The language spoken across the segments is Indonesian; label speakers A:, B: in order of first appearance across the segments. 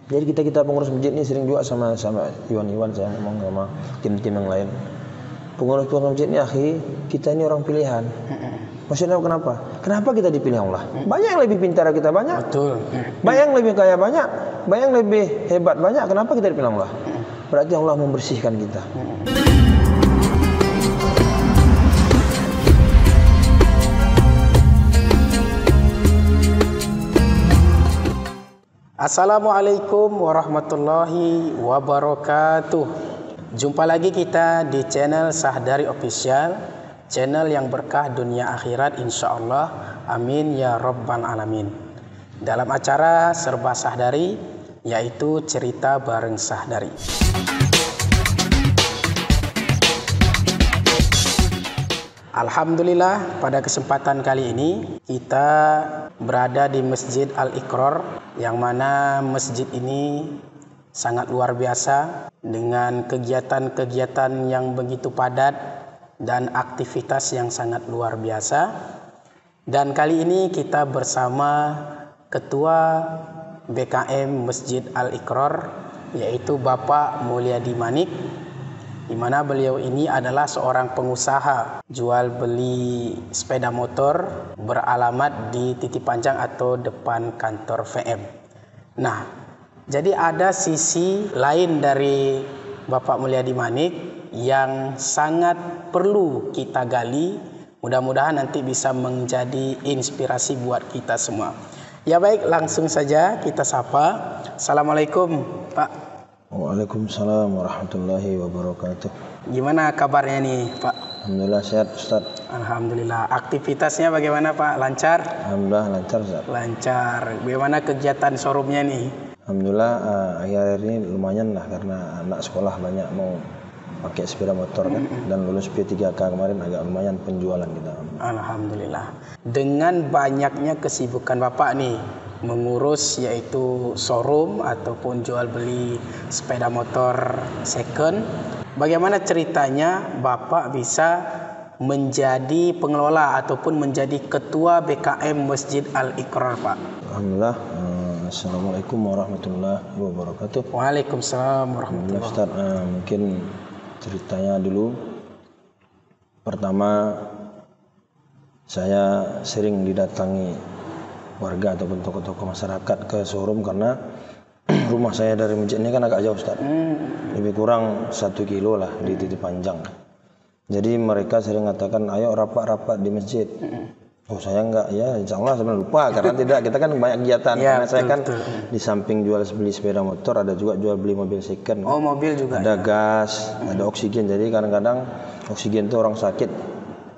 A: Jadi kita pengurus masjid ini sering juga sama Iwan saya ngomong sama tim-tim yang lain. Pengurus masjid ini kita ini orang pilihan. Maksudnya kenapa? Kenapa kita dipilih Allah? Banyak yang lebih pintar kita banyak.
B: Betul.
A: Banyak yang lebih kaya banyak. Banyak yang lebih hebat banyak. Kenapa kita dipilih Allah? Berarti Allah membersihkan kita.
B: Assalamualaikum warahmatullahi wabarakatuh. Jumpa lagi kita di channel Sahdari Official, channel yang berkah dunia akhirat insyaallah. Amin ya rabbal alamin. Dalam acara Serba Sahdari, yaitu cerita bareng Sahdari. Alhamdulillah, pada kesempatan kali ini kita berada di Masjid Al-Iqrar, yang mana masjid ini sangat luar biasa dengan kegiatan-kegiatan yang begitu padat dan aktivitas yang sangat luar biasa. Dan kali ini kita bersama Ketua BKM Masjid Al-Iqrar, yaitu Bapak Mulyadi Manik, di mana beliau ini adalah seorang pengusaha jual beli sepeda motor beralamat di Titi Panjang atau depan kantor VM. Nah, jadi ada sisi lain dari Bapak Mulyadi Manik yang sangat perlu kita gali. Mudah-mudahan nanti bisa menjadi inspirasi buat kita semua. Ya baik, langsung saja kita sapa. Assalamualaikum Pak.
A: Waalaikumsalam warahmatullahi wabarakatuh.
B: Gimana kabarnya nih Pak?
A: Alhamdulillah sehat Ustaz.
B: Alhamdulillah. Aktivitasnya bagaimana Pak? Lancar?
A: Alhamdulillah lancar Ustaz.
B: Lancar. Bagaimana kegiatan showroomnya nih?
A: Alhamdulillah akhir-akhir ini lumayan lah, karena anak sekolah banyak mau pakai sepeda motor kan, dan lulus P3K kemarin agak lumayan penjualan kita.
B: Alhamdulillah. Dengan banyaknya kesibukan Bapak nih mengurus yaitu showroom ataupun jual beli sepeda motor second, bagaimana ceritanya Bapak bisa menjadi pengelola ataupun menjadi ketua BKM Masjid Al-Iqrar Pak?
A: Alhamdulillah. Assalamualaikum warahmatullahi wabarakatuh.
B: Waalaikumsalam warahmatullahi wabarakatuh.
A: Ustaz, mungkin ceritanya dulu. Pertama, saya sering didatangi warga ataupun tokoh-tokoh masyarakat ke showroom, karena rumah saya dari masjid ini kan agak jauh Ustaz. Lebih kurang 1 kilo lah di Titi Panjang. Jadi mereka sering mengatakan, ayo rapat-rapat di masjid. Oh saya enggak, ya insya Allah sebenarnya lupa, karena tidak, kita kan banyak kegiatan.
B: Ya,
A: karena saya kan
B: betul.
A: di samping jual beli sepeda motor, ada juga jual beli mobil second.
B: Oh mobil juga.
A: Ada gas, ada oksigen. Jadi kadang-kadang oksigen itu orang sakit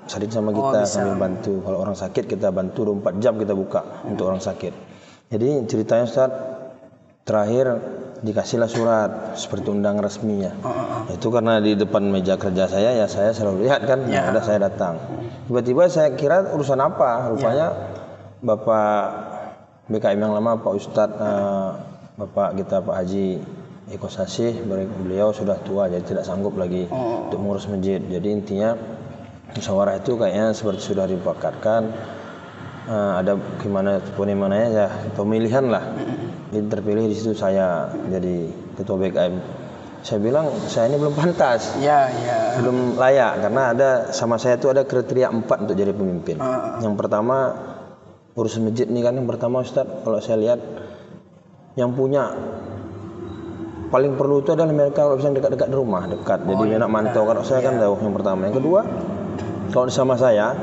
A: sering sama kita sambil bantu. Kalau orang sakit kita bantu 24 jam kita buka untuk orang sakit. Jadi ceritanya Ustaz, terakhir dikasihlah surat seperti undangan resminya. Itu karena di depan meja kerja saya, ya saya selalu lihat kan, ada saya datang. Tiba-tiba saya kira urusan apa, rupanya Bapak BKM yang lama, Pak Ustadz, Bapak kita Pak Haji Eko Sasih, beliau sudah tua jadi tidak sanggup lagi untuk mengurus masjid. Jadi intinya musyawarah itu kayaknya seperti sudah dipakatkan, ada gimana ya pemilihan lah. Jadi terpilih di situ saya jadi ketua BKM. Saya bilang saya ini belum pantas, belum layak, karena ada sama saya itu ada kriteria 4 untuk jadi pemimpin. Yang pertama urus masjid ini kan, yang pertama Ustadz, kalau saya lihat yang punya paling perlu itu adalah mereka kalau bisa dekat-dekat di rumah, dekat. Jadi enak mantau. Kalau saya kan jauh, yang pertama. Yang kedua, kalau sama saya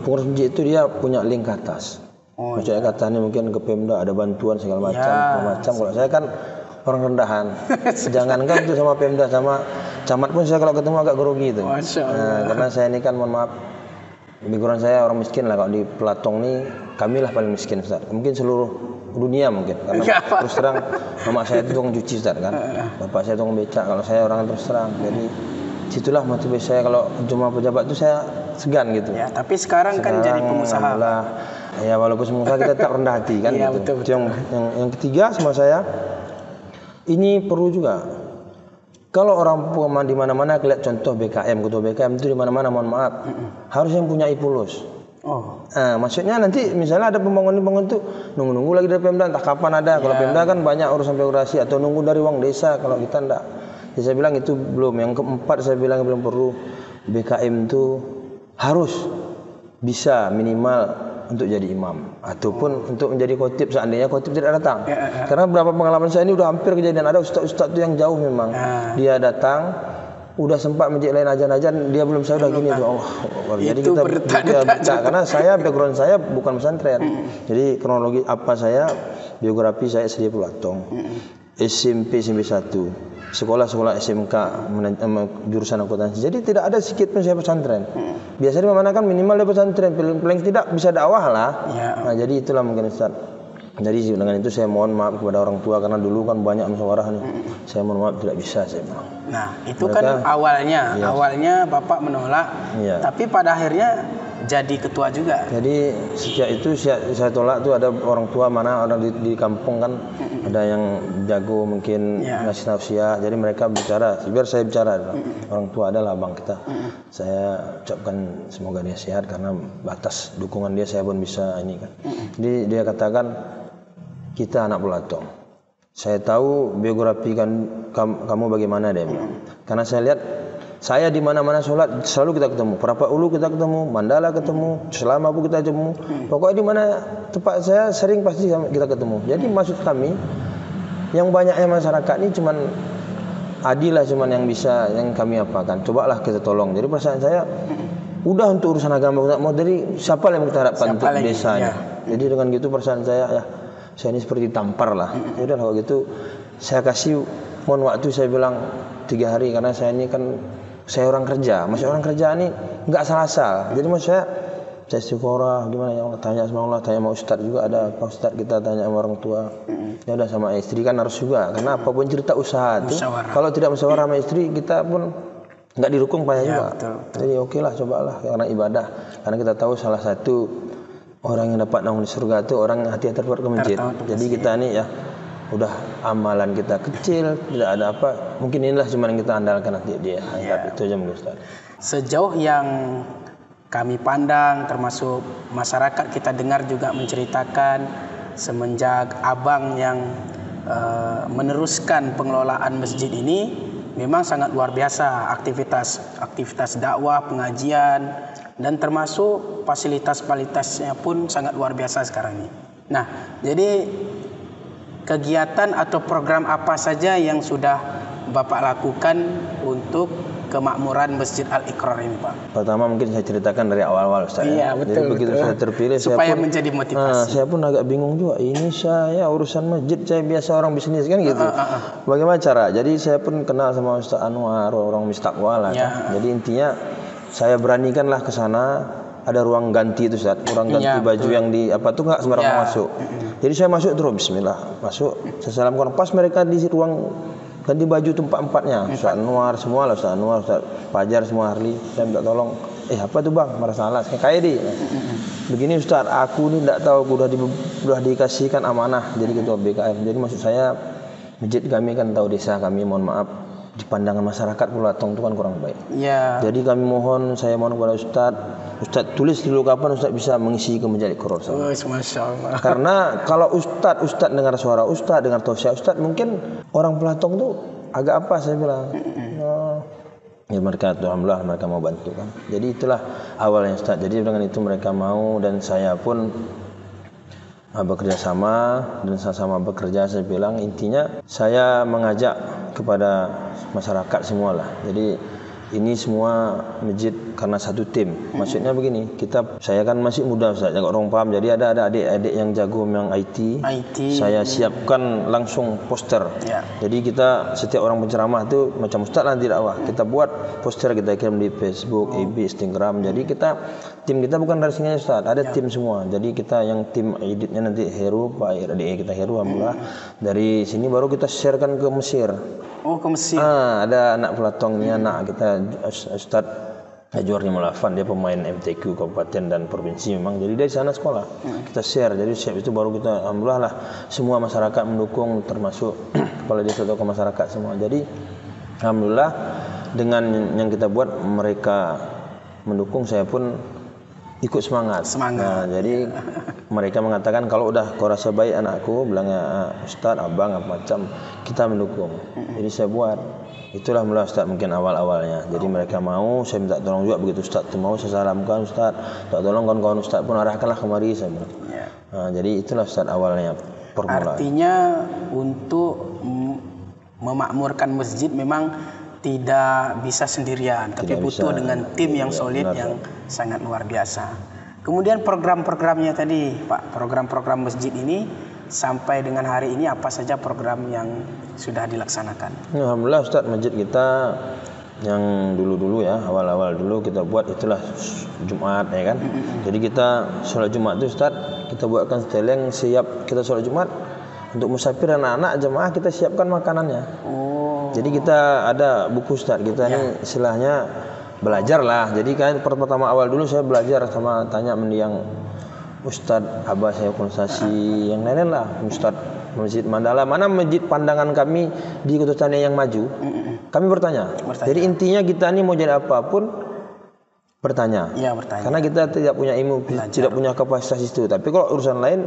A: pengurus masjid itu dia punya link ke atas. Maksudnya katanya mungkin ke Pemda ada bantuan segala macam. Kalau saya kan orang rendahan. Jangankan itu sama Pemda, sama camat pun saya kalau ketemu agak grogi itu. Karena saya ini kan mohon maaf, lebih kurang saya orang miskin lah. Kalau di Pelatong nih kami lah paling miskin Ustaz. Mungkin seluruh dunia mungkin. Karena terus terang mama saya itu tukang cuci Ustaz kan. Bapak saya tukang becak. Kalau saya orang terus terang. Jadi situlah motivasi saya, kalau cuma pejabat itu saya segan gitu.
B: Ya, tapi sekarang kan jadi pengusaha.
A: Ya walaupun pengusaha kita tetap rendah hati kan gitu.
B: Betul.
A: Yang ketiga sama saya, ini perlu juga. Kalau orang di mana-mana lihat contoh BKM, ketua BKM itu di mana-mana mohon maaf, harus yang punya IPULUS.
B: Oh.
A: Maksudnya nanti misalnya ada pembangunan tuh nunggu-nunggu lagi dari Pemda, entah kapan ada. Kalau Pemda kan banyak urusan birokrasi, atau nunggu dari uang desa. Kalau kita enggak. Ya, saya bilang itu belum. Yang keempat saya bilang belum perlu. BKM itu harus bisa minimal untuk jadi imam ataupun untuk menjadi khotib seandainya khotib tidak datang. Karena berapa pengalaman saya ini udah hampir kejadian, ada ustaz-ustaz tuh yang jauh memang. Dia datang udah sempat masjid lain ajan-ajan, dia belum saya udah gini tuh Allah. Jadi kita bertanya karena saya background saya bukan pesantren. Jadi kronologi apa saya, biografi saya SD Pulatong. SMP 1, sekolah SMK jurusan akuntansi. Jadi tidak ada sedikit pun saya pesantren. Biasanya mana kan minimal dia pesantren, paling tidak bisa dakwah lah. Nah, jadi itulah mungkin Ustaz. Jadi dengan itu saya mohon maaf kepada orang tua karena dulu kan banyak musyawarah nih. Saya mohon maaf tidak bisa saya bilang.
B: Nah, itu mereka, kan awalnya Bapak menolak, tapi pada akhirnya jadi ketua juga.
A: Jadi sejak itu saya tolak tuh, ada orang tua mana orang di kampung kan ada yang jago mungkin ngasih nasihat. Jadi mereka bicara, biar saya bicara. Orang tua adalah abang kita. Saya ucapkan semoga dia sehat karena batas dukungan dia saya pun bisa ini kan. Jadi dia katakan kita anak Pulatong. Saya tahu biografi kan kamu bagaimana dia bilang. Karena saya lihat saya di mana-mana sholat selalu kita ketemu. Perapat Ulu kita ketemu, Mandala ketemu, Selama pun kita ketemu. Pokoknya di mana tempat saya sering pasti kita ketemu. Jadi maksud kami yang banyaknya masyarakat ini cuman Adi lah cuman yang bisa yang kami apakan. Cobalah kita tolong. Jadi perasaan saya udah untuk urusan agama mau dari siapa yang kita harapkan untuk desanya. Jadi dengan gitu perasaan saya saya ini seperti tampar lah. Ya udah kalau gitu saya kasih mohon waktu, saya bilang 3 hari karena saya ini kan saya orang kerja, masih orang kerja ini nggak salah. Jadi maksud saya istiqorah gimana ya Allah, tanya sama Allah, tanya sama Ustadz juga ada Pak Ustadz, kita tanya sama orang tua. Ya udah sama istri kan harus juga, karena apapun cerita usaha itu kalau tidak musyawarah sama istri kita pun nggak didukung payah juga. Betul. Jadi okelah, cobalah karena ibadah, karena kita tahu salah satu orang yang dapat naung di surga itu orang hati terbuat ke masjid. Jadi kita nih ya udah amalan kita kecil, tidak ada apa, mungkin inilah cuma yang kita andalkan nanti dia anggap itu aja menurut Ustaz.
B: Sejauh yang kami pandang, termasuk masyarakat kita dengar juga menceritakan semenjak abang yang meneruskan pengelolaan masjid ini, memang sangat luar biasa aktivitas dakwah, pengajian, dan termasuk fasilitasnya pun sangat luar biasa sekarang ini. Nah, jadi kegiatan atau program apa saja yang sudah Bapak lakukan untuk kemakmuran Masjid Al-Iqrar ini, Pak?
A: Pertama mungkin saya ceritakan dari awal-awal Ustaz.
B: Iya, betul.
A: Jadi begitu saya terpilih
B: supaya menjadi motivasi.
A: Saya pun agak bingung juga. Ini saya urusan masjid, saya biasa orang bisnis kan gitu. Bagaimana cara? Jadi saya pun kenal sama Ustaz Anwar, orang Mistaqwa lah. Jadi intinya saya beranikanlah ke sana. Ada ruang ganti itu Ustaz, ruang ganti baju yang di apa tuh nggak sembarangan masuk. Jadi saya masuk terus, bismillah, masuk. Saya salamkan, pas mereka di ruang ganti baju tempat-tempatnya, Ustaz Anwar semua lah, Ustaz Anwar, Ustaz Fajar semua, Harli, saya minta tolong. Apa tuh bang, merasa salah, kayak di. Begini Ustaz, aku ini tidak tahu, aku udah dikasihkan amanah jadi ketua BKM. Jadi maksud saya masjid kami kan tahu desa kami, mohon maaf. Di pandangan masyarakat Pulatong itu kan kurang baik. Jadi kami saya mohon kepada Ustadz tulis dulu kapan Ustadz bisa mengisi ke Masjid Al-Iqrar.
B: Masya Allah.
A: Karena kalau Ustadz dengar suara Ustadz, dengar tausiah Ustadz, mungkin orang Pulatong tuh agak apa saya bilang. Ya mereka alhamdulillah mereka mau bantu kan. Jadi itulah awalnya Ustadz. Jadi dengan itu mereka mau dan saya pun bekerja sama dan sama-sama bekerja. Saya bilang intinya saya mengajak kepada masyarakat semua lah. Jadi ini semua masjid karena satu tim. Maksudnya begini, saya kan masih muda Ustaz, jangan orang paham. Jadi ada adik-adik yang jago yang IT. Saya siapkan langsung poster. Jadi kita setiap orang penceramah itu macam Ustaz nanti dakwah. Kita buat poster, kita kirim di Facebook, FB, Instagram. Jadi tim kita bukan dari sini Ustaz, ada tim semua. Jadi kita yang tim editnya nanti Heru, Pak adik kita Heru alhamdulillah. Dari sini baru kita sharekan ke Mesir.
B: Oh, ke Mesir.
A: Ada anak Pulatongnya, anak kita Ustaz Ajwarni Mulafan, dia pemain MTQ kabupaten dan provinsi memang. Jadi dari sana sekolah. Kita share. Jadi siap itu baru kita alhamdulillah lah semua masyarakat mendukung, termasuk kepala desa tokoh masyarakat semua. Jadi alhamdulillah dengan yang kita buat mereka mendukung, saya pun ikut semangat. Nah, jadi mereka mengatakan kalau udah kau rasa baik anakku, bilangnya Ustaz, abang apa macam, kita mendukung. Jadi saya buat. Itulah mula Ustaz mungkin awal-awalnya. Jadi mereka mau, saya minta tolong juga begitu Ustaz tu mau, saya salamkan Ustaz. Tak tolong kawan-kawan Ustaz pun arahkanlah kemari saya bilang. Nah, jadi itulah Ustaz awalnya permulaan.
B: Artinya untuk memakmurkan masjid memang tidak bisa sendirian, tapi butuh dengan tim yang solid, yang sangat luar biasa. Kemudian program-programnya tadi, Pak, program-program masjid ini sampai dengan hari ini apa saja program yang sudah dilaksanakan?
A: Alhamdulillah Ustaz, masjid kita yang dulu-dulu ya, awal-awal dulu kita buat itulah Jumat ya kan. Jadi kita sholat Jumat itu Ustaz, kita buatkan seteleng siap kita sholat Jumat. Untuk musafir anak-anak jemaah kita siapkan makanannya. Jadi kita ada buku Ustaz, kita ini istilahnya belajar lah. Jadi kan pertama awal dulu saya belajar sama tanya mendiang Ustaz Abah saya konsultasi yang lain lah, Ustaz Masjid Mandala, mana masjid pandangan kami di Kota Tani yang maju. Kami bertanya. Jadi intinya kita ini mau jadi apapun bertanya. Karena kita tidak punya ilmu, tidak punya kapasitas itu. Tapi kalau urusan lain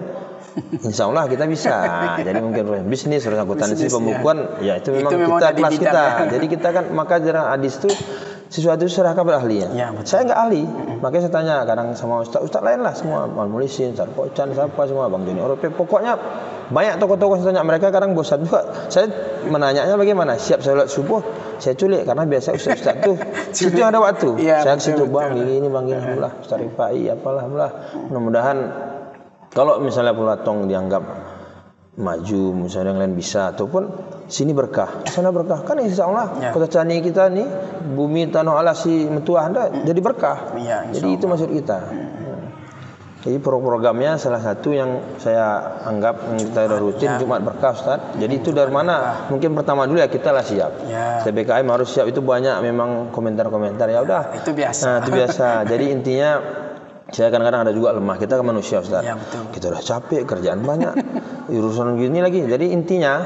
A: insya Allah kita bisa. Jadi mungkin bisnis, urusan akuntansi, pembukuan, ya itu memang kita kelas kita. Jadi kita kan maka jarang hadis itu sesuatu serahkan pada ahli ya. Saya nggak ahli, makanya saya tanya kadang sama ustaz lain lah semua, Mal Mulisin, Ustaz Pocan, siapa semua, Bang Joni Orope, pokoknya banyak tokoh-tokoh saya tanya mereka kadang bosan juga. Saya menanyanya bagaimana, siap sholat subuh, saya culik karena biasa ustaz tuh situ ada waktu. Saya ke situ bang, ini bang, alhamdulillah, Ustaz Rifai, apalah, mudah-mudahan kalau misalnya Pulatong dianggap maju, misalnya yang lain bisa, ataupun sini berkah, sana berkah, kan insya Allah Kota Cani kita nih, bumi tanah alasi metuah anda jadi berkah. Jadi itu maksud kita. Jadi programnya salah satu yang saya anggap yang kita udah rutin Jumat berkah Ustaz. Jadi itu dari mana? Mungkin pertama dulu ya kita lah siap. PKM harus siap, itu banyak memang komentar-komentar, ya udah.
B: Itu biasa.
A: Nah, itu biasa. Jadi intinya saya kadang-kadang ada juga lemah, kita kan manusia Ustaz. Kita udah capek, kerjaan banyak, urusan gini lagi. Jadi intinya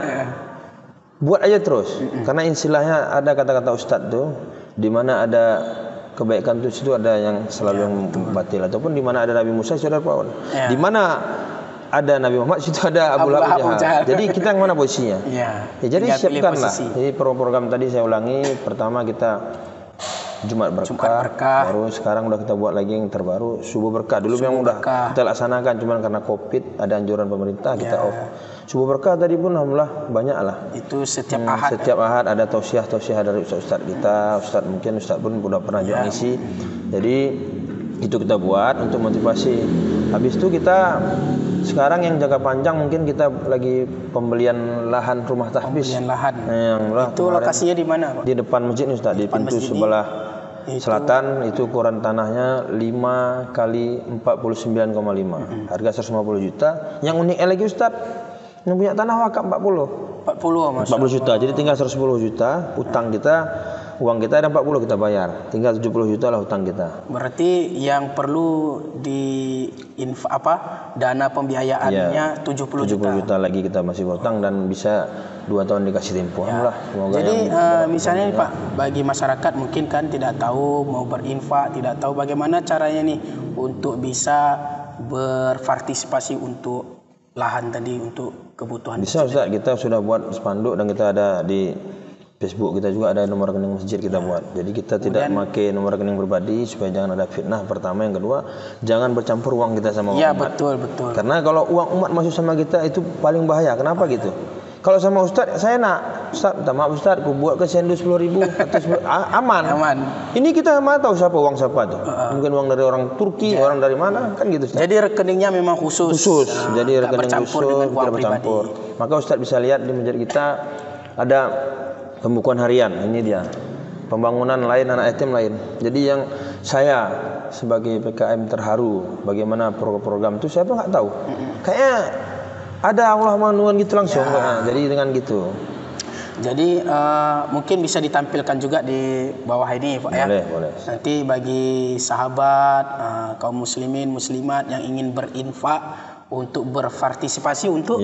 A: buat aja terus. Karena istilahnya ada kata-kata Ustaz tuh, di mana ada kebaikan itu situ ada yang selalu yang batil, ataupun di mana ada Nabi Musa situ ada Firaun. Di mana ada Nabi Muhammad situ ada Abu Lahab Jahal. Jadi kita yang mana posisinya? Jadi siapkanlah. Jadi program tadi saya ulangi, pertama kita Jumat berkah, baru sekarang udah kita buat lagi yang terbaru subuh berkah. Dulu memang udah kita laksanakan, cuman karena Covid ada anjuran pemerintah kita off. Subuh berkah tadi pun alhamdulillah banyak lah.
B: Itu setiap ahad.
A: Setiap ahad ada tausiah dari ustaz kita, ustaz mungkin ustaz pun udah pernah juga ngisi. Jadi itu kita buat untuk motivasi. Habis itu kita sekarang yang jangka panjang mungkin kita lagi pembelian lahan rumah tahfiz.
B: Itu lokasinya di mana, Pak?
A: Di depan masjid nih Ustaz, di pintu sebelah selatan. Itu ukuran tanahnya 5 kali 49,5. Harga 150 juta. Yang uniknya lagi Ustaz, yang punya tanah wakaf 40 juta. Jadi tinggal 110 juta utang kita. Uang kita ada 40 kita bayar, tinggal 70 juta lah hutang kita.
B: Berarti yang perlu dana pembiayaannya 70 juta
A: lagi kita masih berhutang dan bisa 2 tahun dikasih tempo.
B: Jadi misalnya nih Pak, bagi masyarakat mungkin kan tidak tahu mau berinfak, tidak tahu bagaimana caranya nih untuk bisa berpartisipasi untuk lahan tadi untuk kebutuhan.
A: Bisa Ustaz, kita sudah buat spanduk dan kita ada di Facebook kita juga ada nomor rekening masjid kita buat. Jadi kita tidak memakai nomor rekening pribadi supaya jangan ada fitnah. Pertama, yang kedua, jangan bercampur uang kita sama umat.
B: Betul.
A: Karena kalau uang umat masuk sama kita itu paling bahaya. Kenapa gitu? Kalau sama Ustaz, saya nak Ustaz, minta maaf Ustaz, aku buat ke sendu 10.000 atau 10, aman. Ini kita mana tahu siapa uang siapa tuh? Mungkin uang dari orang Turki, orang dari mana, kan gitu Ustaz.
B: Jadi rekeningnya memang khusus.
A: Jadi rekening khusus, tidak bercampur. Maka Ustaz bisa lihat di masjid kita ada pembukuan harian, ini dia. Pembangunan lain, anak yatim lain. Jadi yang saya sebagai PKM terharu bagaimana program itu, siapa nggak tahu. Kayaknya ada Allah manuan gitu langsung. Jadi dengan gitu.
B: Jadi mungkin bisa ditampilkan juga di bawah ini Pak,
A: boleh.
B: Nanti bagi sahabat kaum muslimin muslimat yang ingin berinfak untuk berpartisipasi untuk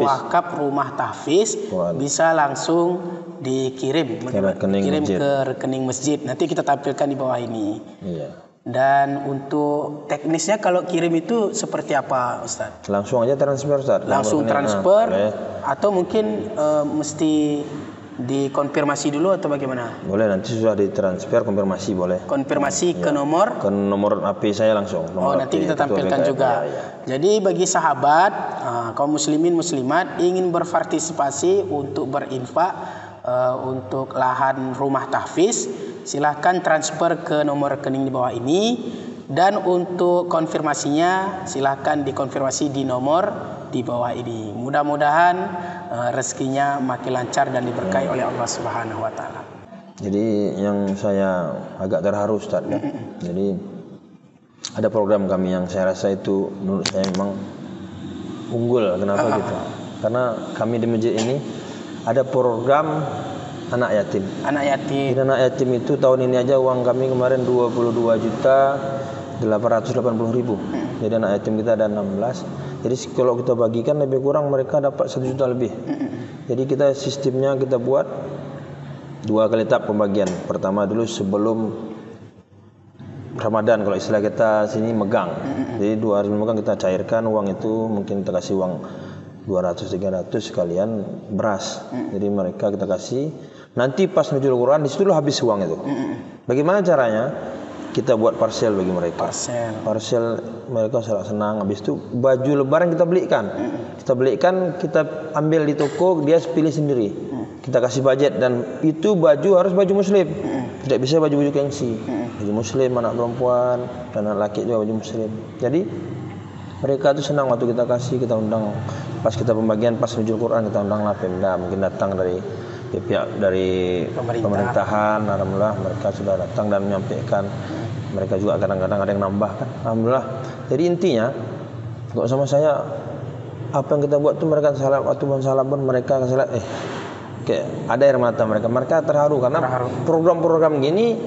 B: wakaf rumah tahfiz bisa langsung dikirim ke rekening masjid. Nanti kita tampilkan di bawah ini. Dan untuk teknisnya kalau kirim itu seperti apa, Ustaz?
A: Langsung aja transfer, Ustaz.
B: Langsung
A: Nomor rekening,
B: transfer
A: boleh.
B: atau mungkin mesti dikonfirmasi dulu atau bagaimana?
A: Boleh, nanti sudah ditransfer, konfirmasi boleh.
B: Konfirmasi ke nomor?
A: Ke nomor HP saya langsung.
B: Oh, nanti kita tampilkan juga. Jadi bagi sahabat kaum muslimin muslimat ingin berpartisipasi untuk berinfak untuk lahan rumah tahfiz, silahkan transfer ke nomor rekening di bawah ini. Dan untuk konfirmasinya silahkan dikonfirmasi di nomor di bawah ini. Mudah-mudahan rezekinya makin lancar dan diberkahi oleh Allah Subhanahu wa taala.
A: Jadi yang saya agak terharu, Ustaz. Jadi ada program kami yang saya rasa itu menurut saya memang unggul. Kenapa gitu? Karena kami di masjid ini ada program anak yatim.
B: Anak yatim.
A: Jadi anak yatim itu tahun ini aja uang kami kemarin 22.880.000. Jadi anak yatim kita ada 16. Jadi kalau kita bagikan lebih kurang mereka dapat 1 juta lebih. Jadi kita sistemnya kita buat 2 kali tahap pembagian. Pertama dulu sebelum Ramadan, kalau istilah kita sini megang. Jadi 2 hari megang kita cairkan uang itu, mungkin kita kasih uang 200-300 sekalian beras. Jadi mereka kita kasih. Nanti pas nuzul Quran di situ habis uang itu. Bagaimana caranya? Kita buat parcel bagi mereka. Parcel mereka sangat senang. Habis itu baju lebaran kita belikan. Kita belikan, kita ambil di toko, dia pilih sendiri. Kita kasih budget dan itu baju harus baju muslim. Tidak bisa baju-baju gengsi. Baju muslim, anak perempuan dan anak laki juga baju muslim. Jadi mereka itu senang waktu kita kasih, kita undang. Pas kita pembagian, pas nuzul Quran kita undang lah Pemda, mungkin datang dari pihak dari pemerintahan. Alhamdulillah mereka sudah datang dan menyampaikan. Mereka juga kadang-kadang ada yang nambah kan. Alhamdulillah. Jadi intinya kalau sama saya apa yang kita buat tuh mereka salah, waktu salah pun mereka salah kayak ada air mata mereka. Mereka terharu karena program-program gini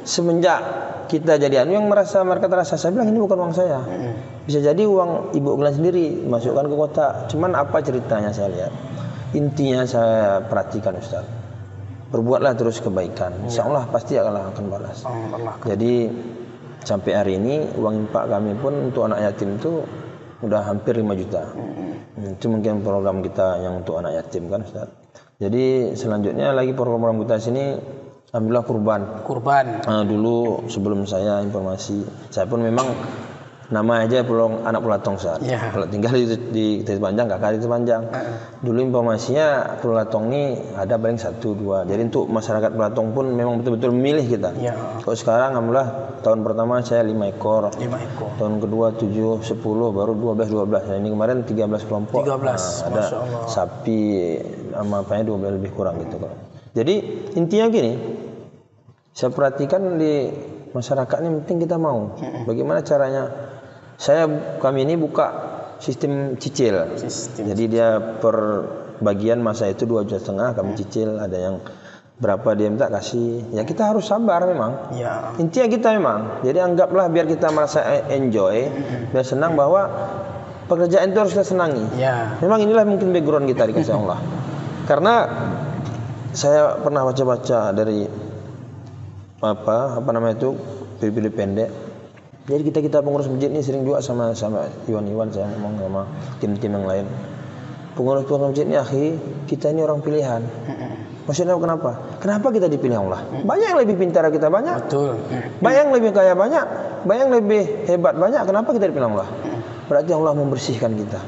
A: semenjak kita jadi yang merasa mereka terasa. Saya bilang ini bukan uang saya. Bisa jadi uang Ibu Glenn sendiri masukkan ke kotak. Cuman apa ceritanya saya lihat. Intinya saya perhatikan, Ustaz. Berbuatlah terus kebaikan. Insya Allah pasti akan balas. Jadi sampai hari ini uang infak kami pun untuk anak yatim itu udah hampir 5 juta. Itu mungkin program kita yang untuk anak yatim kan, Ustaz. Jadi selanjutnya lagi program kita sini alhamdulillah kurban. Dulu sebelum saya informasi, saya pun memang nama aja anak Pulatong, Ustaz. Kalau tinggal di Tetes Panjang, kakak di Tetes Panjang. Dulu informasinya Pulatong ini ada paling 1-2. Jadi untuk masyarakat Pulatong pun memang betul-betul memilih kita. Kalau sekarang alhamdulillah tahun pertama saya 5 ekor. Tahun kedua 7, 10, baru 12. Nah, ini kemarin 13 kelompok. Ada sapi sama apanya 12 lebih kurang gitu. Jadi intinya gini, saya perhatikan di masyarakat ini penting kita mau. Bagaimana caranya? Kami ini buka sistem cicil. Jadi dia per bagian masa itu 2,5 juta kami cicil. Ada yang berapa dia minta kasih. Ya kita harus sabar memang. Intinya kita memang. Jadi anggaplah biar kita merasa enjoy, biar senang bahwa pekerjaan itu harus kita senangi. Memang inilah mungkin background kita dikasih Allah. Karena saya pernah baca-baca dari apa namanya itu pilih pendek. Jadi kita pengurus masjid ini sering juga sama Iwan saya ngomong sama tim-tim yang lain. Pengurus masjid ini kita ini orang pilihan. Maksudnya kenapa? Kenapa kita dipilih Allah? Banyak yang lebih pintar kita banyak.
B: Betul.
A: Banyak yang lebih kaya banyak. Banyak yang lebih hebat banyak. Kenapa kita dipilih Allah? Berarti Allah membersihkan kita.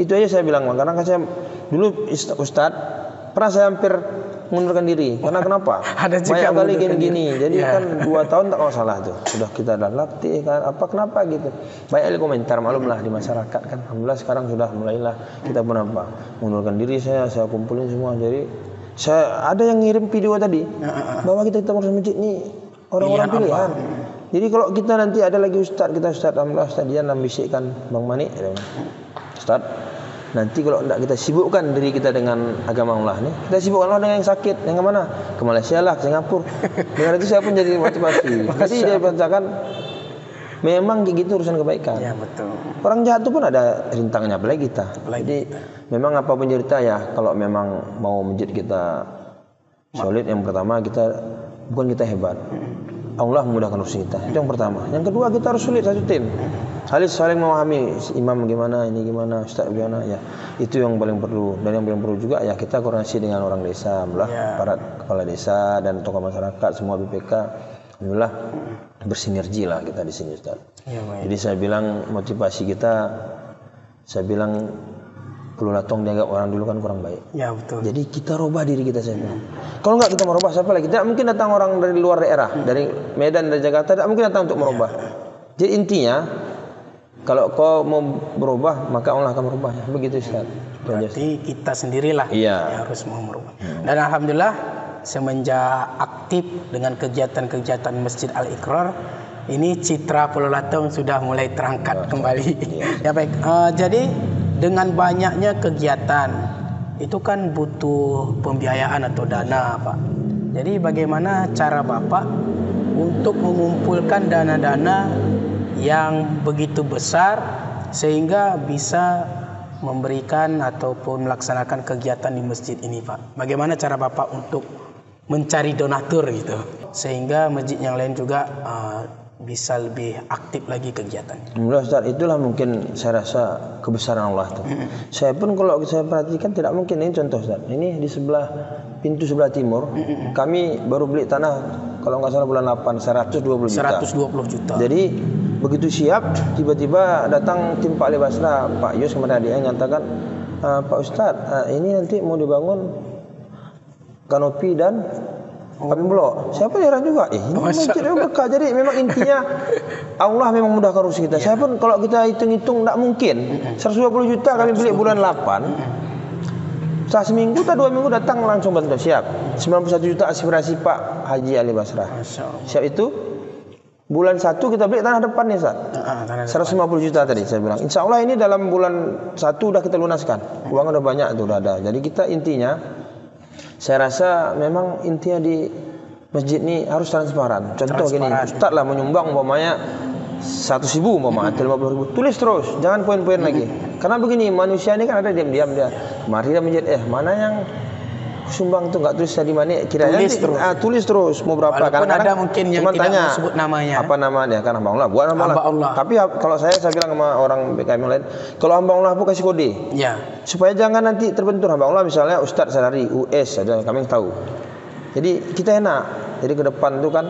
A: Itu aja saya bilang. Karena saya dulu Ustadz pernah saya hampir mengundurkan diri. Karena kenapa? Banyak kali gini-gini. Jadi kan 2 tahun tak kalau salah tuh. Sudah kita dah latih kan. Kenapa gitu. Banyak komentar maklumlah di masyarakat kan. Alhamdulillah sekarang sudah mulailah kita pun mengundurkan diri saya kumpulin semua. Jadi ada yang ngirim video tadi bahwa kita pengurus masjid ini orang-orang pilihan. Jadi kalau kita nanti ada lagi Ustadz alhamdulillah Ustadz dia membisikkan Bang Mani. Ustadz nanti kalau tidak kita sibukkan diri kita dengan agama Allah nih, kita sibukkan Allah dengan yang sakit, yang kemana? Ke Malaysia lah, ke Singapura. Dengan itu saya pun jadi motivasi. Jadi dia katakan memang gitu urusan kebaikan.
B: Ya betul.
A: Orang jahat itu pun ada rintangannya, apalagi kita. Jadi memang apapun cerita ya, kalau memang mau masjid kita solid, yang pertama bukan kita hebat. Allah memudahkan urusan kita. Itu yang pertama. Yang kedua, kita harus sulit satu tim. Harus saling memahami imam gimana, ini gimana, ustaz gimana, ya. Itu yang paling perlu. Dan yang paling perlu juga ya kita koordinasi dengan orang desa, para kepala desa dan tokoh masyarakat, semua BPK. Alhamdulillah bersinergi lah kita di sini, Ustaz.
B: Ya,
A: jadi saya bilang motivasi kita, saya bilang Pulau Latong dianggap orang dulu kan kurang baik.
B: Ya, betul.
A: Jadi kita rubah diri kita saja. Kalau enggak kita merubah, siapa lagi? Tidak mungkin datang orang dari luar daerah, dari Medan, dari Jakarta, tidak mungkin datang untuk merubah. Jadi intinya, kalau kau mau berubah, maka Allah akan merubahnya. Begitu, Ustaz.
B: Berarti kita sendirilah yang harus mau merubah. Dan alhamdulillah semenjak aktif dengan kegiatan-kegiatan Masjid Al-Iqrar, ini citra Pulau Latong sudah mulai terangkat kembali. Ya baik. Jadi dengan banyaknya kegiatan itu kan butuh pembiayaan atau dana, Pak. Jadi bagaimana cara Bapak untuk mengumpulkan dana-dana yang begitu besar sehingga bisa memberikan ataupun melaksanakan kegiatan di masjid ini, Pak? Bagaimana cara Bapak untuk mencari donatur gitu sehingga masjid yang lain juga bisa lebih aktif lagi kegiatannya?
A: Alhamdulillah, Ustaz, itulah mungkin saya rasa kebesaran Allah itu. Saya pun kalau saya perhatikan tidak mungkin. Ini contoh, Ustaz. Ini di sebelah pintu sebelah timur, kami baru beli tanah kalau nggak salah bulan 8 120 juta.
B: 120 juta.
A: Jadi begitu siap, tiba-tiba datang tim Pak Ali Basra, Pak Yus kemudian dia mengatakan, Pak Ustadz, ini nanti mau dibangun kanopi dan api blok. Siapa heran juga, ini masjid berkah. Jadi memang intinya Allah memang mudahkan urusan kita. Saya pun kalau kita hitung-hitung tidak mungkin. 120 juta kami beli bulan 8. Setelah seminggu atau 2 minggu datang langsung bantu siap. 91 juta aspirasi Pak Haji Ali Basra. Siap itu. Bulan 1 kita beli tanah depan nih, Ustaz. 150 juta tadi saya bilang. Insya Allah ini dalam bulan 1 udah kita lunaskan. Uang udah banyak tuh, udah ada. Jadi kita intinya, saya rasa memang intinya di masjid ini harus transparan. Contoh gini, Ustaz lah menyumbang umpamanya 100.000 umpamanya atau 50.000. Tulis terus, jangan poin-poin lagi. Karena begini, manusia ini kan ada diam-diam dia. Mari dia masjid, mana yang sumbang tuh nggak tulis tadi mana kiranya tulis terus mau berapa.
B: Walaupun ada mungkin yang
A: cuma
B: tidak
A: tanya
B: mau sebut namanya,
A: apa namanya, kan hamba Allah buat hamba Allah. Tapi kalau saya bilang sama orang BKM yang lain, kalau hamba Allah pun kasih kode supaya jangan nanti terbentur hamba Allah, misalnya Ustadz Sadari US ada kami tahu. Jadi kita enak, jadi ke depan itu kan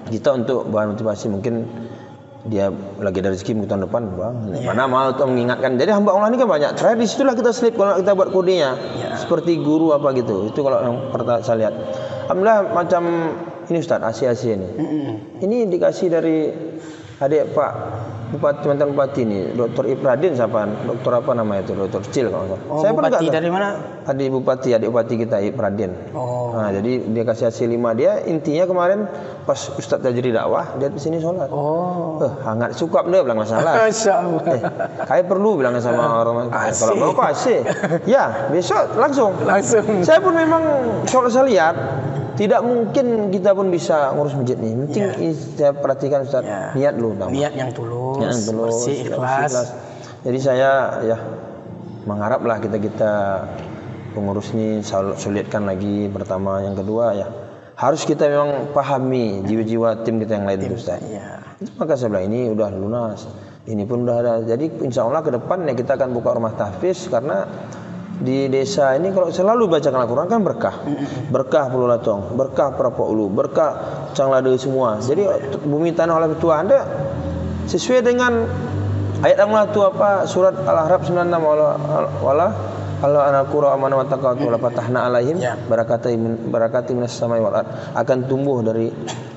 A: kita untuk bahan motivasi, mungkin dia lagi ada rezeki mungkin tahun depan, Bang. Mana mau untuk mengingatkan. Jadi hamba Allah ini kan banyak. Terakhir di situlah kita slip kalau kita buat kodenya. Seperti guru apa gitu. Itu kalau yang pertama saya lihat. Alhamdulillah macam ini Ustaz, Asia ini. Ini dikasih dari adik Pak Bupati, mantan Bupati ini, Dr. Ipradin siapa? Dokter apa namanya itu? Dokter Cil kalau enggak.
B: Saya Bupati dari mana?
A: Adik Bupati kita Ipradin. Nah, jadi dia kasih hasil 5 dia. Intinya kemarin pas Ustaz Tajri dakwah, dia di sini sholat. Hangat sukap dia bilang masalah. Kayak perlu bilang sama orang kalau mau kasih. Ya, besok langsung. Saya pun memang kalau saya lihat tidak mungkin kita pun bisa ngurus masjid ini. Penting saya perhatikan Ustaz, niat dulu.
B: Niat yang tulus, bersih, ikhlas.
A: Jadi saya mengharaplah kita pengurus ini sulitkan lagi pertama. Yang kedua harus kita memang pahami jiwa-jiwa tim kita yang lain Ustaz. Maka saya bilang ini udah lunas. Ini pun udah ada. Jadi insya Allah ke depan kita akan buka rumah tahfiz, karena di desa ini kalau selalu bacakan Al-Quran kan berkah. Berkah Pulau Latong, berkah Prapo Ulu, berkah Canglade semua. Jadi bumi tanah oleh Tuhan Anda sesuai dengan ayat Allah itu apa, surat Al-Ahzab 96, wala kalau anak qura amana wa taqatu la fatahna alaihim barakati minas samai wal ard, akan tumbuh dari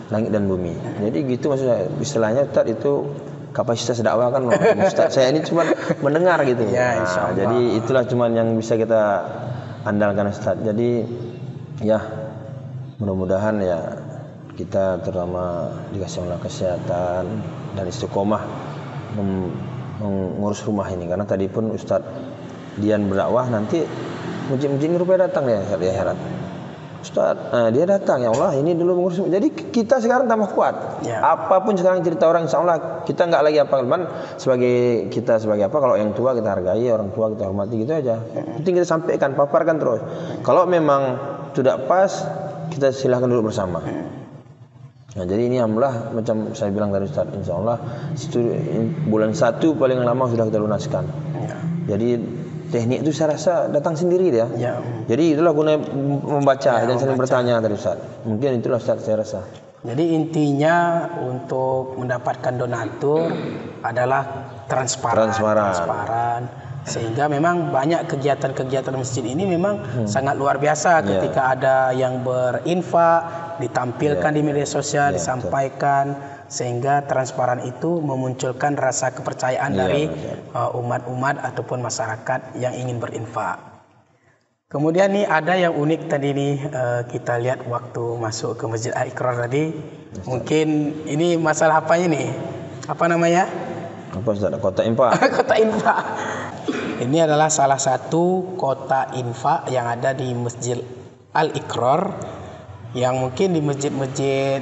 A: langit dan bumi. Jadi gitu maksudnya, istilahnya Ustaz itu kapasitas dakwah kan Ustaz saya ini cuma mendengar gitu. Jadi itulah cuma yang bisa kita andalkan Ustaz. Jadi mudah-mudahan kita terutama dikasih Allah kesehatan dan istiqomah mengurus rumah ini, karena tadi pun Ustaz Dian berdakwah nanti mujib-mujib rupanya datang ya heran. Ustaz, dia datang, ya Allah ini dulu mengurus. Jadi kita sekarang tambah kuat. Apapun sekarang cerita orang, insya Allah kita nggak lagi apa, teman sebagai apa, kalau yang tua kita hargai, orang tua kita hormati, gitu aja. Penting kita sampaikan, paparkan terus. Kalau memang tidak pas, kita silahkan duduk bersama. Nah, jadi ini alhamdulillah macam saya bilang tadi Ustaz, insyaallah bulan 1 paling lama sudah kita lunaskan.
B: Ya.
A: Jadi teknik itu saya rasa datang sendiri dia.
B: Ya.
A: Jadi itulah guna membaca dan saling bertanya tadi Ustaz. Mungkin itulah Ustaz saya rasa.
B: Jadi intinya untuk mendapatkan donatur adalah transparan. Sehingga memang banyak kegiatan-kegiatan masjid ini memang sangat luar biasa ketika ada yang berinfak ditampilkan di media sosial, disampaikan, sehingga transparan itu memunculkan rasa kepercayaan dari umat-umat ataupun masyarakat yang ingin berinfak. Kemudian nih ada yang unik tadi nih, kita lihat waktu masuk ke Masjid Al-Iqrar tadi. Mungkin ini masalah apanya nih? Apa namanya?
A: Apa Ustaz? Kotak infak.
B: Kotak infak. Ini adalah salah satu kotak infak yang ada di Masjid Al-Iqrar, yang mungkin di masjid-masjid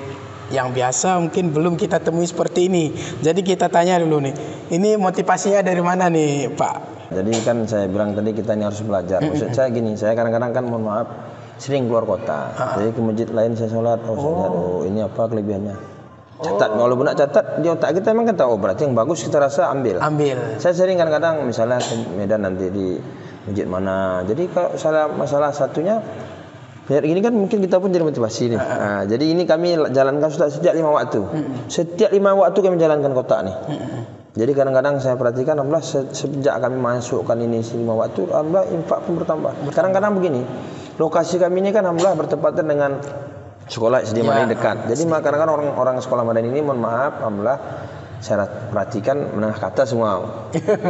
B: yang biasa mungkin belum kita temui seperti ini. Jadi kita tanya dulu nih, ini motivasinya dari mana nih Pak?
A: Jadi kan saya bilang tadi kita ini harus belajar. Maksud saya gini, saya kadang-kadang kan mohon maaf sering keluar kota. Jadi ke masjid lain saya sholat, saya lihat, ini apa kelebihannya. Catat, walaupun nak catat di otak kita memang kan tahu, berarti yang bagus kita rasa ambil. Saya sering kadang-kadang misalnya ke Medan nanti di masjid mana. Jadi kalau masalah satunya biar ini kan mungkin kita pun jadi motivasi nih. Nah, jadi ini kami jalankan sejak 5 waktu. Setiap 5 waktu kami jalankan kotak nih. Jadi kadang-kadang saya perhatikan, alhamdulillah sejak kami masukkan ini 5 waktu, alhamdulillah infak pun bertambah. Kadang-kadang begini, lokasi kami ini kan alhamdulillah bertepatan dengan sekolah SD Madani dekat. Jadi kadang-kadang orang sekolah Madani ini mohon maaf, alhamdulillah saya perhatikan menengah ke atas semua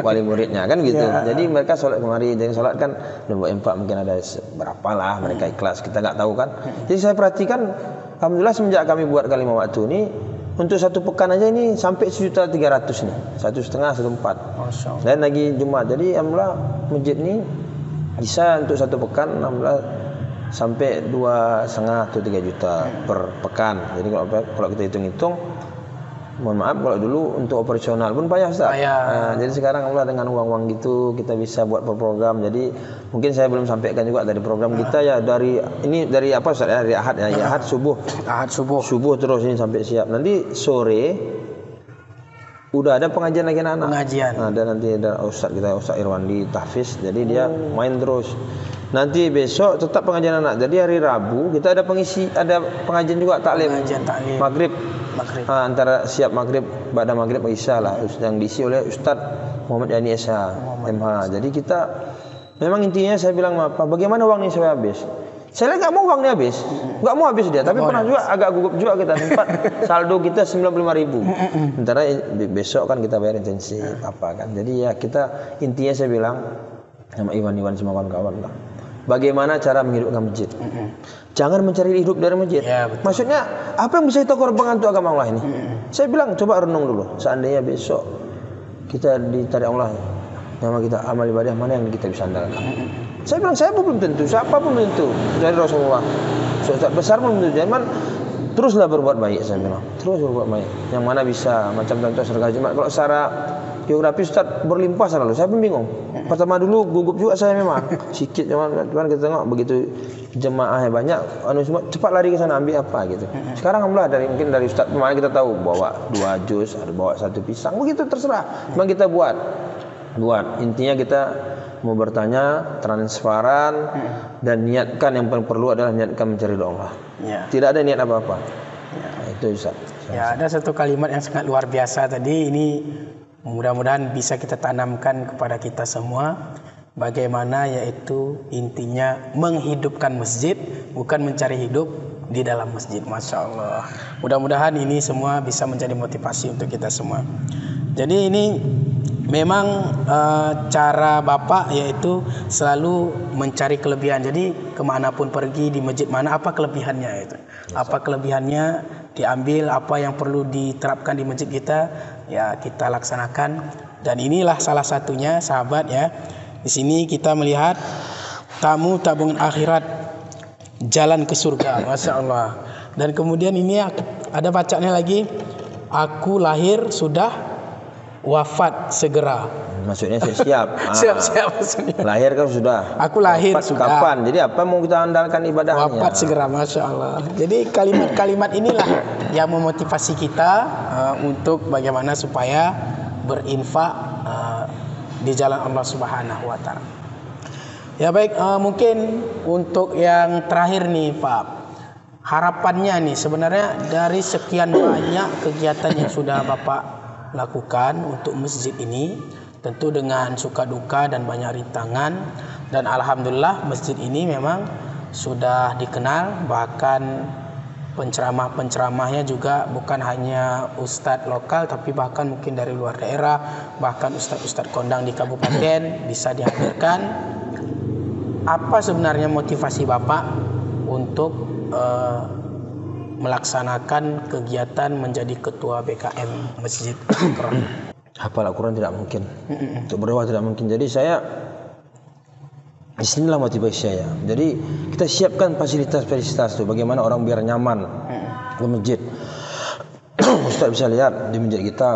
A: wali muridnya kan gitu. Jadi mereka sholat kemari, jadi sholat kan buat infak mungkin ada berapa lah mereka ikhlas, kita nggak tahu kan. Jadi saya perhatikan, alhamdulillah semenjak kami buat kali 5 waktu ini, untuk 1 pekan aja ini sampai 1.300.000 nih, 1,5, 1,4. Dan lagi Jumat. Jadi alhamdulillah masjid ini bisa untuk 1 pekan alhamdulillah sampai 2,5 atau 3 juta per pekan. Jadi kalau kita hitung-hitung, mohon maaf kalau dulu untuk operasional pun payah Ustaz. Jadi sekarang alhamdulillah dengan uang-uang gitu kita bisa buat program. Jadi mungkin saya belum sampaikan juga dari program kita ya, dari apa Ustaz ya, dari Ahad ya, Ahad subuh terus ini sampai siap. Nanti sore udah ada pengajian lagi anak-anak. Ada nanti ada Ustaz Irwandi tahfiz, jadi dia main terus. Nanti besok tetap pengajian anak. Jadi hari Rabu kita ada pengajian juga taklim. Maghrib. Antara siap maghrib, ba'da maghrib Isya lah, yang diisi oleh Ustaz Muhammad Yani Esa MH. Jadi kita memang intinya saya bilang apa? Bagaimana uang ini saya habis? Saya nggak mau uang ini habis, nggak mau habis dia. Tapi pernah juga agak gugup juga kita, sempat saldo kita 95.000. Sementara besok kan kita bayar intensif apa kan. Jadi ya kita intinya saya bilang sama Iwan semua kawan-kawan lah, bagaimana cara menghidupkan masjid. Jangan mencari hidup dari masjid. Maksudnya apa yang bisa kita korbankan untuk agama Allah ini? Saya bilang coba renung dulu. Seandainya besok kita ditarik Allah, nama kita amal ibadah mana yang kita bisa andalkan? Saya bilang saya pun belum tentu, siapa pun belum tentu dari Rasulullah. Ustaz besar pun belum tentu. Cuman teruslah berbuat baik, saya bilang. Terus berbuat baik. Yang mana bisa, macam contoh sedekah Jumat. Kalau secara geografi Ustaz berlimpah selalu. Saya pun bingung. Pertama dulu gugup juga saya memang. Sikit cuman kita tengok begitu jemaahnya banyak, semua cepat lari ke sana ambil apa gitu. Sekarang alhamdulillah mungkin dari Ustaz kemarin kita tahu bawa 2 jus, ada bawa 1 pisang, begitu terserah. Memang kita buat. Intinya kita mau bertanya transparan dan niatkan, yang paling perlu adalah niatkan mencari doa Allah. Tidak ada niat apa-apa. Itu Ustaz.
B: Ada satu kalimat yang sangat luar biasa tadi, ini mudah-mudahan bisa kita tanamkan kepada kita semua. Bagaimana, yaitu intinya menghidupkan masjid, bukan mencari hidup di dalam masjid. Masya Allah. Mudah-mudahan ini semua bisa menjadi motivasi untuk kita semua. Jadi ini memang cara Bapak yaitu selalu mencari kelebihan. Jadi kemanapun pergi, di masjid mana, apa kelebihannya itu? Apa kelebihannya diambil, apa yang perlu diterapkan di masjid kita, ya kita laksanakan. Dan inilah salah satunya sahabat ya. Di sini kita melihat tamu tabungan akhirat, jalan ke surga. Masya Allah. Dan kemudian ini ada bacaannya lagi, aku lahir sudah, wafat segera.
A: Maksudnya siap.
B: Siap-siap maksudnya.
A: Lahir kan sudah.
B: Aku lahir
A: wafat
B: sudah.
A: Kapan? Jadi apa mau kita andalkan ibadahnya?
B: Wafat segera, Masya Allah. Jadi kalimat-kalimat inilah yang memotivasi kita untuk bagaimana supaya berinfak di jalan Allah Subhanahu wa Ta'ala. Ya baik, mungkin untuk yang terakhir nih Pak, harapannya nih sebenarnya dari sekian banyak kegiatan yang sudah Bapak lakukan untuk masjid ini, tentu dengan suka duka dan banyak rintangan, dan alhamdulillah masjid ini memang sudah dikenal, bahkan penceramah-penceramahnya juga bukan hanya ustadz lokal tapi bahkan mungkin dari luar daerah, bahkan ustadz-ustadz kondang di kabupaten bisa dihadirkan. Apa sebenarnya motivasi Bapak untuk melaksanakan kegiatan menjadi ketua BKM Masjid Al-Quran?
A: Hafal Al-Quran tidak mungkin, untuk berdoa tidak mungkin. Jadi disinilah motivasi saya. Jadi kita siapkan fasilitas-fasilitas itu, bagaimana orang biar nyaman ke masjid. Ustaz bisa lihat di masjid kita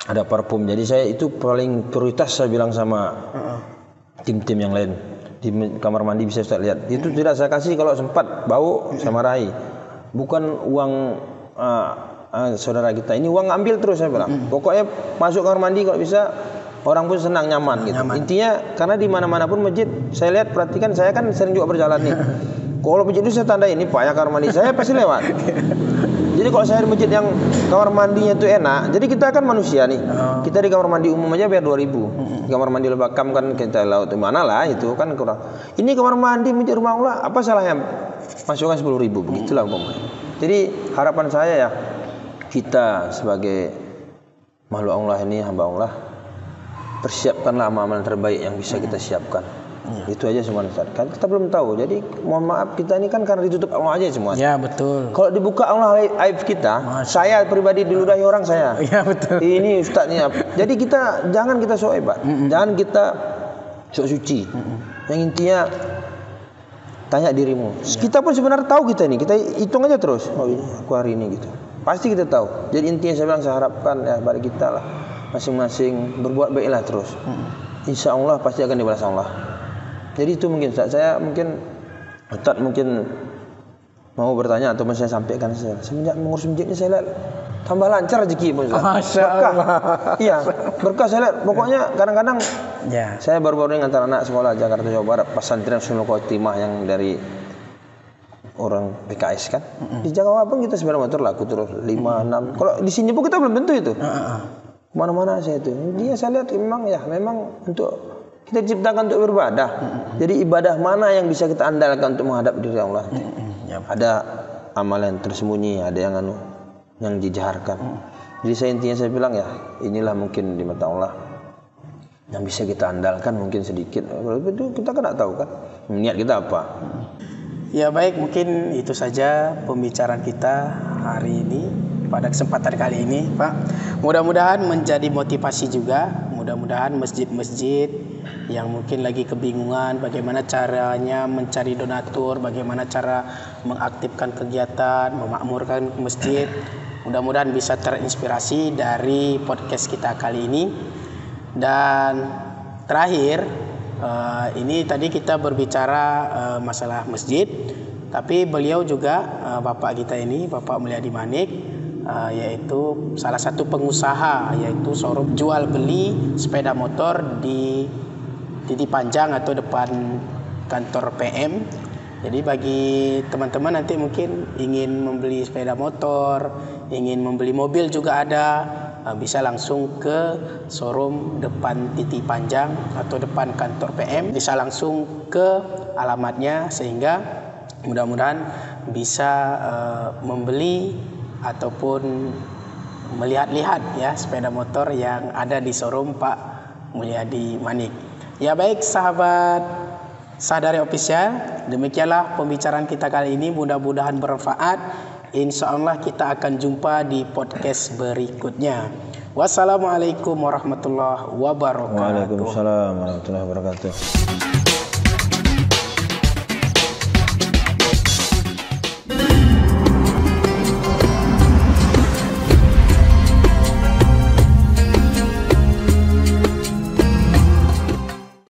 A: ada parfum. Jadi saya itu paling prioritas, saya bilang sama tim-tim yang lain. Di kamar mandi bisa Ustaz lihat. Itu tidak saya kasih kalau sempat bau saya marahi. Bukan uang saudara kita. Ini uang ambil terus saya bilang. Pokoknya masuk kamar mandi kalau bisa orang pun senang, nyaman gitu. Intinya karena di mana-mana pun masjid saya lihat, perhatikan, saya kan sering juga berjalan nih. Kalau masjid itu saya tanda ini Pak ya kamar mandi, saya pasti lewat. Jadi kalau saya di masjid yang kamar mandinya itu enak, jadi kita kan manusia nih. Kita di kamar mandi umum aja bayar 2.000. Di kamar mandi Lebakam kan kita laut mana lah itu kan kurang. Ini kamar mandi masjid rumah Allah, apa salahnya masukkan 10.000, begitulah umpamanya. Jadi harapan saya ya, kita sebagai makhluk Allah ini, hamba Allah, persiapkanlah amal-amal terbaik yang bisa kita siapkan. Itu aja semua Ustaz. Kan kita belum tahu. Jadi mohon maaf, kita ini kan karena ditutup Allah aja semua.
B: Ya betul.
A: Kalau dibuka Allah aib kita, saya pribadi diludahi orang saya.
B: Ya betul.
A: Ini Ustaznya. Jadi jangan kita sok hebat. Jangan kita sok suci. Yang intinya tanya dirimu. Kita pun sebenarnya tahu kita ini. Kita hitung aja terus. Oh ini aku hari ini gitu. Pasti kita tahu. Jadi intinya saya bilang, saya harapkan ya bagi kita lah, masing-masing berbuat baiklah terus. Insya Allah pasti akan dibalas Allah. Jadi itu mungkin saya mungkin Ustaz mungkin mau bertanya atau saya sampaikan, semenjak mengurus masjid ini saya lihat tambah lancar rezeki pun Ustaz.
B: Masya Allah.
A: Iya, berkah saya lihat. Pokoknya kadang-kadang saya baru-baru ini ngantar anak sekolah Jakarta Jawa Barat, pesantren Husnul Khotimah yang dari orang PKS kan. Di Jakarta pun kita sepeda motor laku terus 5, 6. Kalau di sini pun kita belum tentu itu. Mana-mana saya itu. Dia saya lihat memang untuk kita diciptakan untuk beribadah. Jadi ibadah mana yang bisa kita andalkan untuk menghadap diri Allah? Ada amalan tersembunyi, ada yang dijaharkan. Jadi intinya saya bilang ya, inilah mungkin di mata Allah yang bisa kita andalkan, mungkin sedikit. Kalau itu kita kan tak tahu kan niat kita apa.
B: Ya baik, mungkin itu saja pembicaraan kita hari ini pada kesempatan kali ini Pak. Mudah-mudahan menjadi motivasi juga. Mudah-mudahan masjid-masjid yang mungkin lagi kebingungan bagaimana caranya mencari donatur, bagaimana cara mengaktifkan kegiatan, memakmurkan masjid, mudah-mudahan bisa terinspirasi dari podcast kita kali ini. Dan terakhir, ini tadi kita berbicara masalah masjid, tapi beliau juga Bapak kita ini, Bapak Mulyadi Manik, yaitu salah satu pengusaha, yaitu showroom jual beli sepeda motor di Titi Panjang atau depan kantor PM. Jadi bagi teman-teman nanti mungkin ingin membeli sepeda motor, ingin membeli mobil juga ada, bisa langsung ke showroom depan Titi Panjang atau depan kantor PM, bisa langsung ke alamatnya, sehingga mudah-mudahan bisa membeli ataupun melihat-lihat ya sepeda motor yang ada di showroom Pak Mulyadi Manik. Ya baik sahabat Sahdari Official, demikianlah pembicaraan kita kali ini, mudah-mudahan bermanfaat. Insya Allah kita akan jumpa di podcast berikutnya. Wassalamualaikum warahmatullahi wabarakatuh.
A: Waalaikumsalam warahmatullahi wabarakatuh.